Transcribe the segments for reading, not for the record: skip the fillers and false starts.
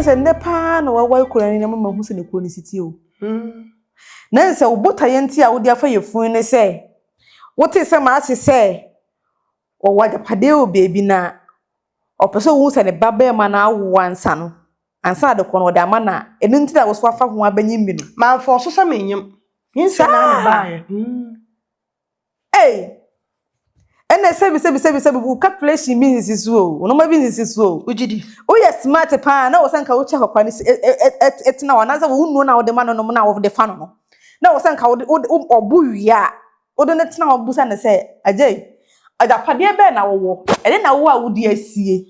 say nepa na wa kura ni mama hu se ne ko ni siti o na say obota yenti a wo dia fa yefun ne say wote say ma ase say o Agyapadeɛ o baby na opeso hu se ne baba ma na awo ansa no ansa de ko no de ama na enu nti da wo so afa ho abanyim bi no ma fo so sa menyim yinsa na ne baaye ene sebi bu calculation means so no ma business so ugidi o yes smart pa na wo sanka wo check kwa ni etina wa na za wo nu na wo de ma no na wo de fa no na wo sanka wo obu wia wo de netina wo busa na say agye Agyapadeɛ be na wo ene na wo a wo di asie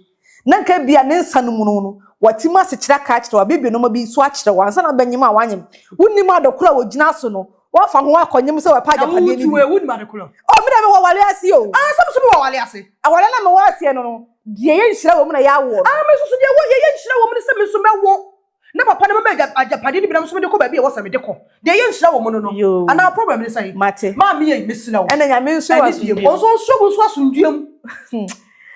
na nka bia ne nsa no mu no watima se kira ka kira wa bebe no ma bi so a kira wa nsa na banyim a wanyim wonni ma dokura wo gina so no wa fa ho akonyim se wa pa Agyapadeɛ ni we wonni ma dokura o mi na me wo wale ase o so me wo wale ase awale na me wo ase no die ye nhira wo mu na ya wo me so die wo ye nhira wo mu se me so mewo na papa na mama Agyapadeɛ ni bi na so me de ko ba bi e wo se me de ko die ye nhira wo mu no ana problem ni say mate ma me ye mesila wo ena nya me nso asundue wo so asunduem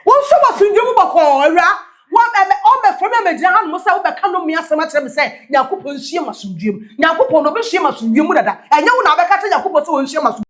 wo so asunduem bako awura o me from me gina han mo say wo be ka no me asema kire me say Yakobon hie masunduem Yakobon no be hie masunduem dada enya wo na be ka te Yakobon so wo hie masunduem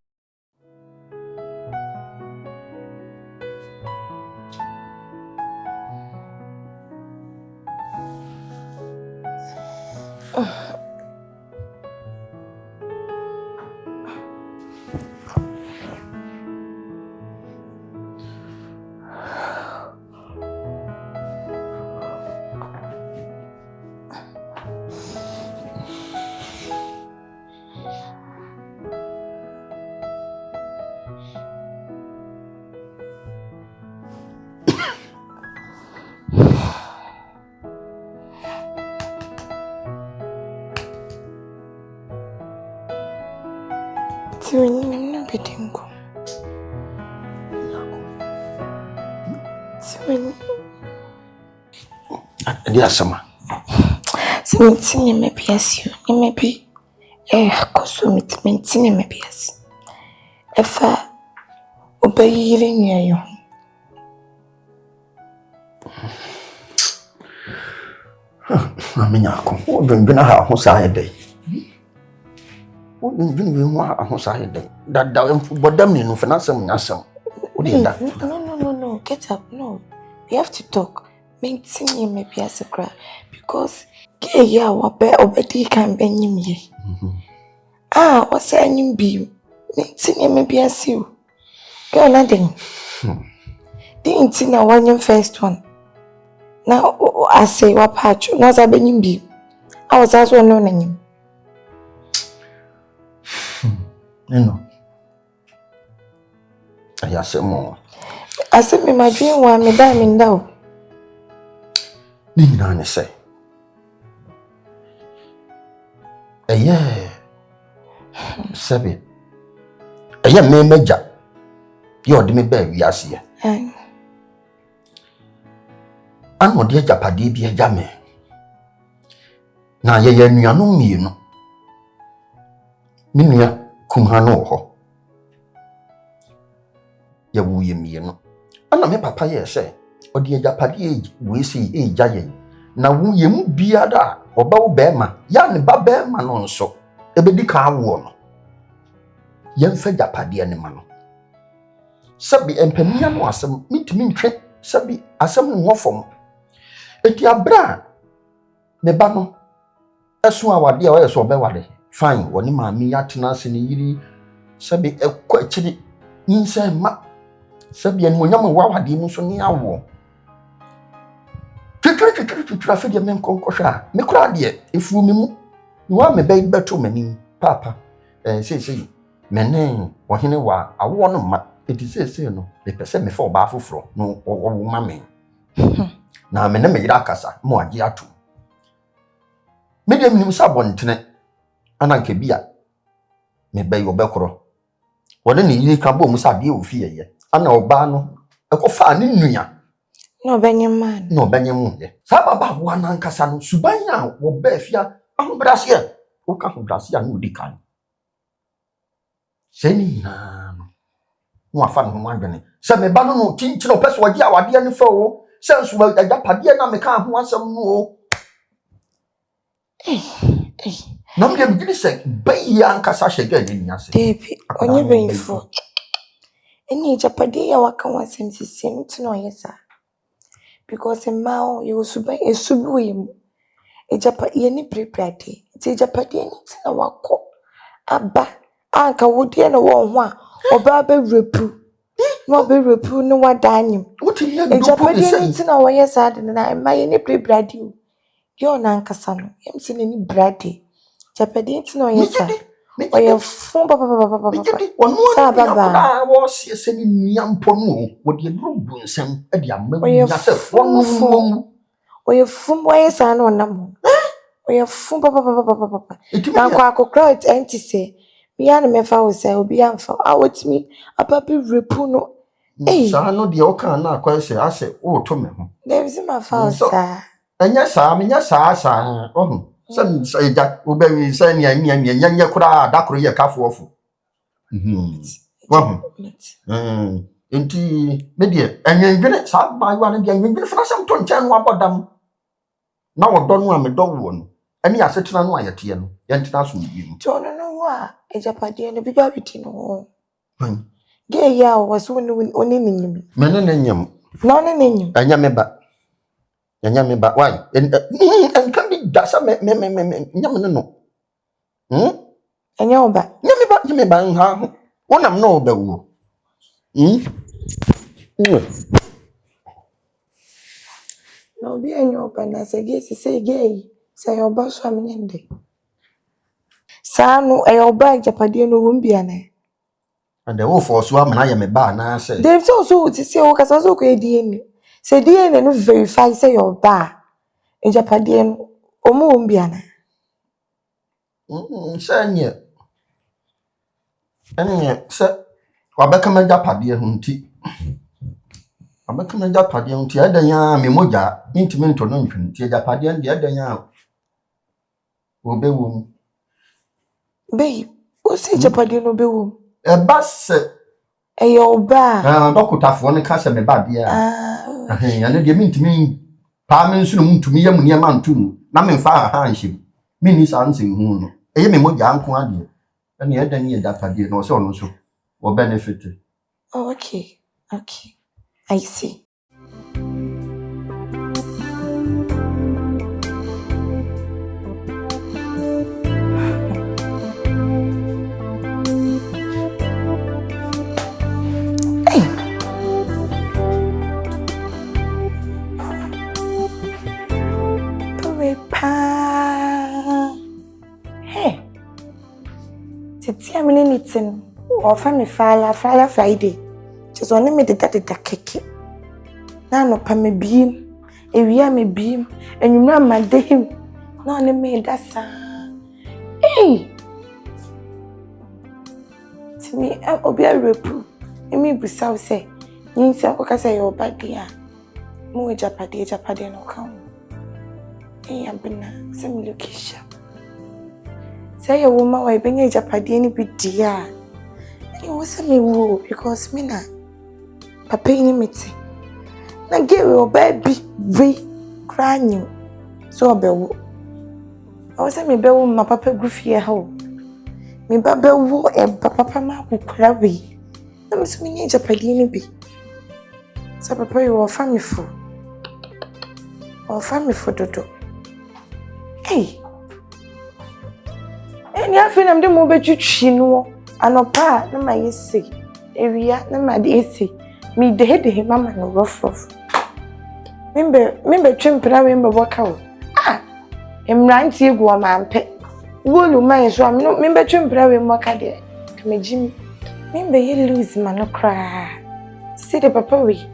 Tiwini bedingo. Tiwini. Dia sama. Simitini mebiasi. Nimebi. Kosumiti mentini mebiasi. Efa obeyiri nyayo. Mami nyako. O bembina ha ho sa hedai. Vini ho ahosa hede da bodam ni no finance mu nyasam o de da no get up no we have to talk maintain me biase kra because ke ya wa be obedi kan benyim ye o say anyim bi maintain me biase o go na den din ti na one first one now I say wa patch na za benyim bi I was as one no nanyim no. I say more. I said me my dream one me da me ndaw. Ni na ne say. Sabi. Me meja. You de me ba wi ase. An odi Agyapadeɛ bi agya me. Na ye nuanu mienu. Minua kumhano ho ya wuye mienu ana me papa ye se odi Agyapadeɛ we si eja ye na wuye mu biada oba wo bema ya ne ba bema no nso ebedi ka awo no ye mfa Agyapadeɛ ne ma no sabi empania no asem mitimi ntwe sabi asem no hofom eti abra me ba no esu awade a o yeso obewade fine woni maami atena se ne yiri sabi ekwa akiri nyinsa ma sabi en monyam wawade mu so ne awo twetwe afede men konkohwa me kura de efu mi mu ni wa me beto mani papa sei menen Ohenewaa awo no ma eti sei no me pese me fa oba foforo no wo ma me na me na me yira akasa mo age ato me dem nim sabontene ananke bia me bayi obekoro wona ne yiri ka bo mu sabe ofie ye ana oba no ekofa ne nua no benyem ye sababa wo anankasa no suban a wo ba afia ahobrase wo ka ahobrase a no di kan seni na no afa no adwene se me ba no tinchire opese wagi awade ne fa wo se nso Agyapadeɛ na me ka ho asem no Na me begin say bayi ankasa shege ni ase. Debi, onye benfo. Eni Agyapadeɛ ya waka wasɛm sisi nti na ɔyɛ saa. Because mao you suban esubu yim. Agyapadeɛ ni preprade. Nti Agyapadeɛ ni nti na wakɔ aba anka wodie na wo ho a oba ba repu. No be repu no wadanyim. Agyapadeɛ ni nti na wɔyɛ saa de na ma ye ni preprade o. Yo na ankasa no. Yem se ni brade. Agyapadeɛ nti na ɔyɛ saa. Oye fun papa. Sa baba. Was yes any nyampono. What you do bunsem e dia mamu yase fun. Oye fun boy sa no nam. Oye fun papa. Na kwa akokra it enti se. Me ya na me fa wo se obi amfa. A wotimi apa bi repu no. Eh. Sa no de o kan na akwa se ase o to me ho. Dem si ma fa sa. Anya sa ohun. Sen say that obewi say nya kura dakoro ye kafo ofo. Enti me de enwendwene sa ba yo an de enwendwene fana sam to nchen no abodam. Na wodo no a me do wo no. Ani asetena no ayete no. Ye ntena so bi mu. To no wo a Agyapadeɛ no biba biti no. Ge ya wo so oni ninyim. Me ne nyam. Na oni ninyim. Anya me ba. Why? And can be dasa me nyam no. Anya oba. Nyame ba ha. Wonam no oba wo. No be anya oba na se ge say oba so amenyende. Sa no oba Agyapadeɛ no wo mbia na. And the wo for so amana ye me ba na say. Dem so ti se wo kasa so ko edi eni. Se DNA no verify say your ba Agyapadeɛ no omo mbia na. Sanye. Enye se wabeka ma Agyapadeɛ ho nti. Wabeka ma Agyapadeɛ ho nti edan ya me moja intimi nto no ntwe nti Agyapadeɛ nde edan ya obewo mu. Babe, o se Agyapadeɛ no obewo mu. Eba se oba. Dokutafo ne ka se me ba de a. Ya ne de mintimi pa me nsu no mutumi yam ne ma ntum na me fa ha nhim. Me ni sa nsin hu no. Eye me moja anko ade. Ene edan ne Agyapadeɛ no so no so wo benefit. Oh, okay. I see. Titi amene nitin ofa me fala Friday just one me deda keke na no pa me biem ewia me biem enwumra ma dehim na one me dasa timi obi arepu emi busaw say nyinsa okasa ye obadia mo Agyapadeɛ no kan abena se me location say a woman why bring Agyapadeɛ ni bi dia. It was me wo because me na papa ni meti. Na give your baby we crying. So obewo. I was me bewo my papa grufie ha o. Me baba wo papa ma kokura we. Na me so me Agyapadeɛ ni bi. So papa you were family for. Or family for dodo. Hey. Eni afina mde mo betwitwi no anopa na ma yesi ewia na ma de esi mi de mama no rough mimbe twempra we mbe boka wo emranti egu o ma mpe wolu man so mimbe twempra we moka de kamejimi mimbe ye lose ma no kra si de papa we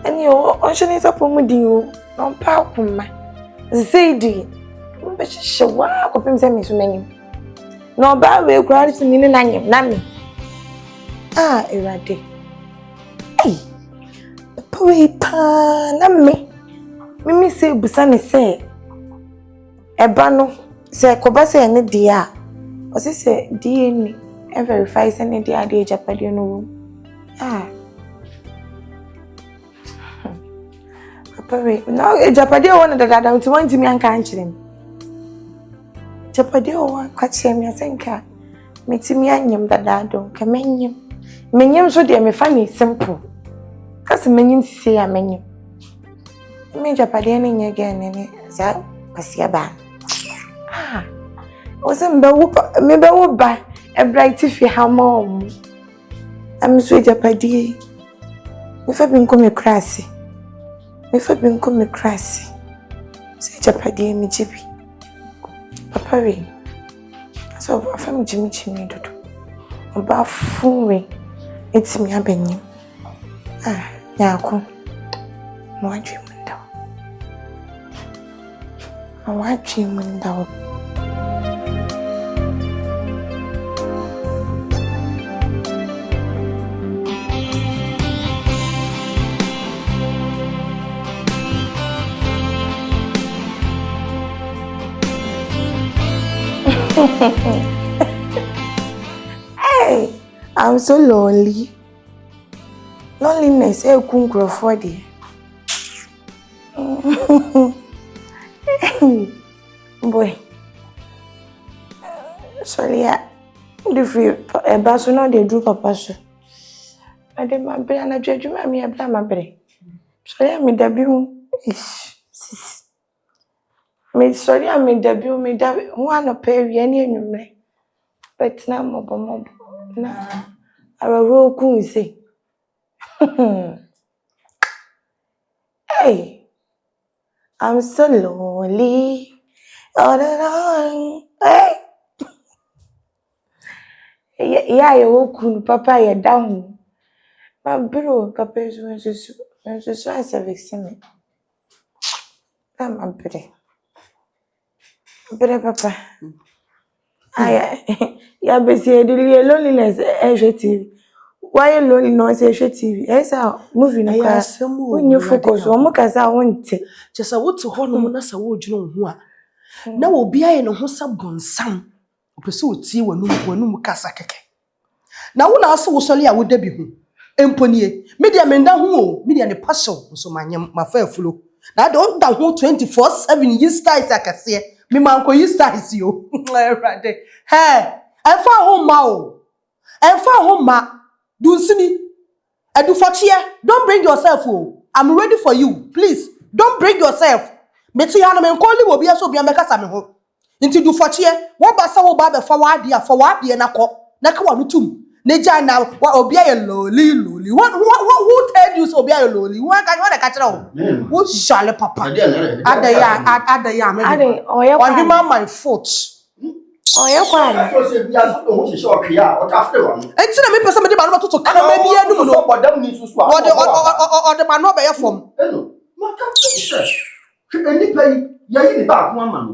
eni o shoni sapo mu din o no pa kuma zedi mbe hyewa ko pem se me so manyim no ba we kura ri ni na nyem na me erade papa we pa na me se busa ne se eba no se koba se ne dia o se DNA e verify se ne dia de Agyapadeɛ no papa we no Agyapadeɛ wona dada nti wanti mi anka ankyerem Agyapadeɛ o kwakyɛ me asenka. Metimi anyem dadado ka menyem. Menyem so de me fa ne simple. Kasi menyem sisi ya menyem. Me Agyapadeɛ ne nye ge ne za kwasi aba. Ose me be wo ba e bright fi ha ma am so Agyapadeɛ. Me fa bi nko me krasi. Me fa bi nko me krasi. Se Agyapadeɛ me jibi. Papa we. So afam jimi dodo. Oba funwe etimi abenyim. Nyako. Mo adwe munda. Mo adwe munda. Hey, I'm so lonely. Loneliness, kunkrofo for the. Boy. Sorry, the free basso no they drew papa so. I did my brain and I judge me a blam my brain. Sorry, I made debut. Me sorry, I made debut, me debut. One of pay any me. But now, mob. Nah, I will go say. Hey, I'm so lonely all the time. Hey, yeah, you walk, Papa, you're down. My bro, Papa is going to service me. I'm a pretty. Papa. Yeah, but see, the loneliness, TV. Why lonely no say TV? Esa movie na ka. When you focus, o mo kasa wonte. Just a what to hold no na sa wo dwuno ho a. Na obi aye no ho sa bonsam. Opese otie wanu kasa keke. Na wo na aso wo sole a wo da bi ho. Emponie. Media menda ho o, media ne passion so manyem mafa afulo. Na don da ho 24/7 yi styles akase. Me man ko yi styles yo. Erade. Hey, enfa ho ma o. Enfa ho ma. Dunsini. Edufatia, don't bring yourself. Oh, I'm ready for you. Please, don't bring yourself. Meti hana me nkoli wo bia so bia meka sa me ho. Nti dufatia, wo ba sa wo ba be fa wade na ko. Na ka wa nutum. Ne ja na wa obi aye loli. Who told you so obi aye loli? Who ka kire wo? Wo shale papa. Adaya me. Ade, oye my foot. Oye kwani. Enti na me pese me de ba no to kama bia no no. O de ba no be ye fom. Maka se. Eni pai yayi ni ba ko ama no.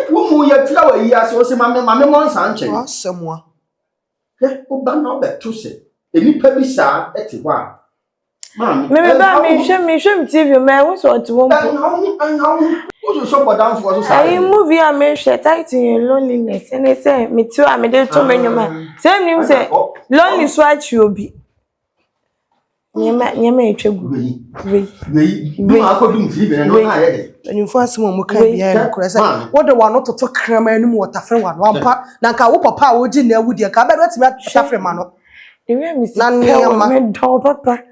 Wo mu ya tira wa yi ase o se mame mo nsa nche. Asemwa. O ba no be to se. Eni pa bi sa eti ho a. Mami. Me ba me hwem TV me wo so to wo mpo. What's your down for us? I movie I made title in loneliness and they say me too I made too many man. Same name say lonely swatch you be. Nyema etwegu. We ma ko dum fi be no na ye de. Enimfo asem o muka bia no kora say wo de wa no toto krama anim wo tafre wa no ampa na nka wo papa a wo gi na awudi ka ba do timi tafre ma no. The way me see me do papa.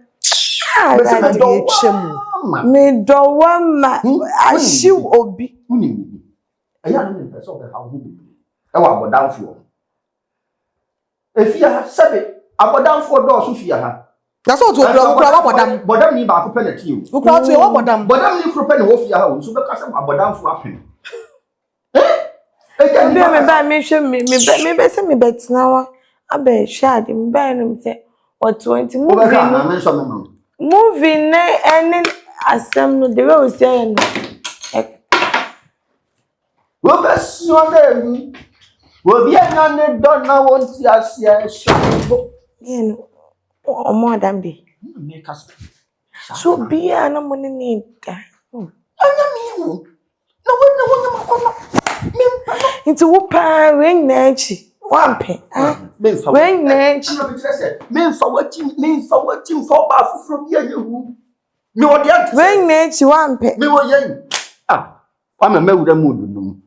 Me do wama ashiw obi. Aya no me person be ha ho bi. E wa abodanfo. Efia sebe abodanfo do so fia ha. Na so to obra bodam ni ba ko penalty o. Ukra to e wo bodam ni kro pen wo fia ha o so be ka se abodanfo apen. Me ba me hwe me be se me betina wa abe hwade me ba no me se o 20 movie ne any asem no the way we say no. Wo be so na ni. Wo bi anya ne do na wonti asia ehwo. Yen o more than be. Me ka so bia na mo ni da. Anya mi wo. Na wo makono. Me mpa no. Nti wo pa we na achi. Wampe. We na achi. Me fa wati for ba fufuro bia yehu. Me odi ante. We na achi wampe. Me wo yen. Wa me mawura mu dunu.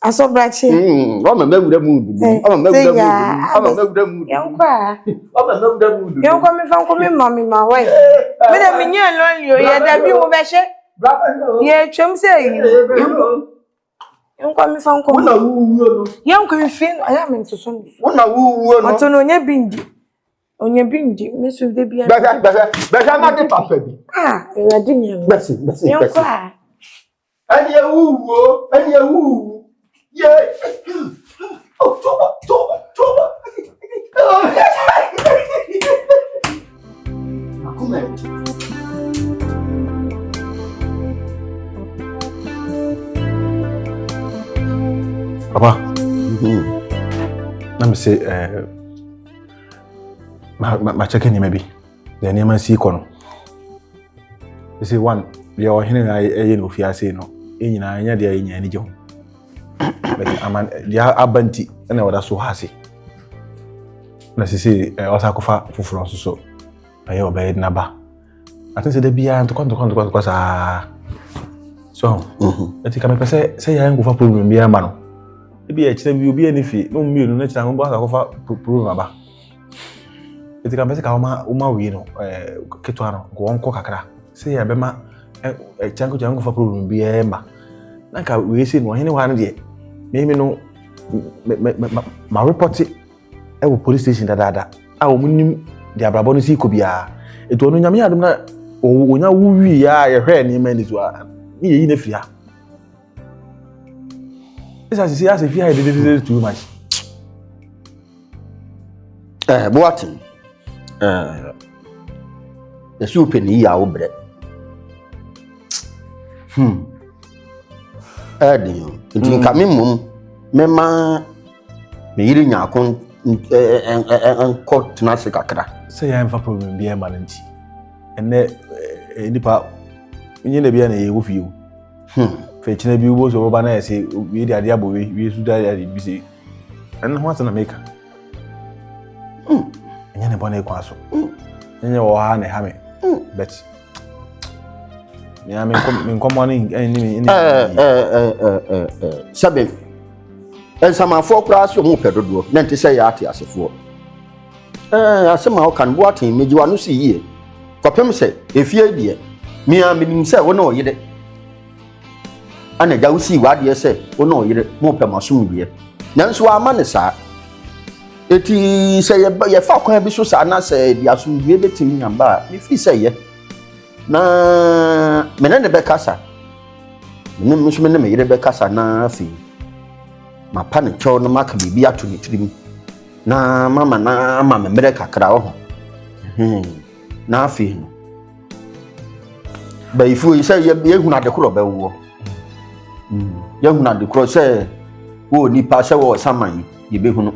Aso brachi. Mama mewura mu. Mama mewura mu. Mama mewura mu. Yankwa. Mama mewura mu. Yankwa me fa nko me mami ma wai. Me da me nya lonely o ye da bi wo be hye. Ye twem say yankwa me fa nko. Wona wuwo no. Yankwa me fin aya me nsoso no. Wona wuwo no. Oto no nya bindi. Onya bindi me so de bia. Bɛhwɛ ma de papa bi. Ewadi nya. Bɛsi. Yankwa. Ani wuwo. Yeah. Oh, toba. Come on. Papa. Let me say, my checking maybe. The name I see kono. You see one, the Ohenewaa no fiase no. Enyina anya de anya ni jo. But aman dia abanti na wada so hase. Na sisi osakofa fufuro so. Aye obey na ba. Atin se de bia to konto sa. So, eti ka me pese say ya ngofa problem bia ma no. E bia chira bi obi ani fi no mmienu na chira ngo osakofa problem ba. Eti ka pese ka uma wi no keto ano go onko kakra. Say ya be ma chango fa problem bia ma. Nanka we say no Ohenewaa no de me no ma report e wo police station dada a wo munim de abrabo no si ko bia eto no nyame adom na onya wuwi ya ye hwe ni mani so a ni yi na fia esa si asa fia de too much boateng the soup ni ya wo bre Adio, nti nka me mum mema me yiri nyakon enko tena se kakra. Say ya mfa problem bia ma nti. Enne nipa nyine bia na ye wo fie. Fe china bi wo so ba na ese we di ade abowe we su da ade bi se. Enne ho asana make. Nyane bona e kwaso. Nyane wo ha na ha me. Bet yeah, me come morning Sabe. Sama for class yo mo pedodo. Na nti say ya ate asefo. Asema o kan boateng meji wanu si yie. Kopem se efie die. Me a minim se wo na oyede. Ana ja usi wade se wo na oyede mo pe masum wie. Nanso ama ne sa. Eti se ye fa kwan bi so sa na se di asum wie betimi nyamba. Me fi se ye. Na menene be kasa menem nso meneme yire be kasa na afi mapa ne cho no maka bibi ato ne tirim na mama memere kakra ho na afi no ba ifu yi say ye huna de kro be wo ye huna de kro say wo nipa say wo saman ye be hunu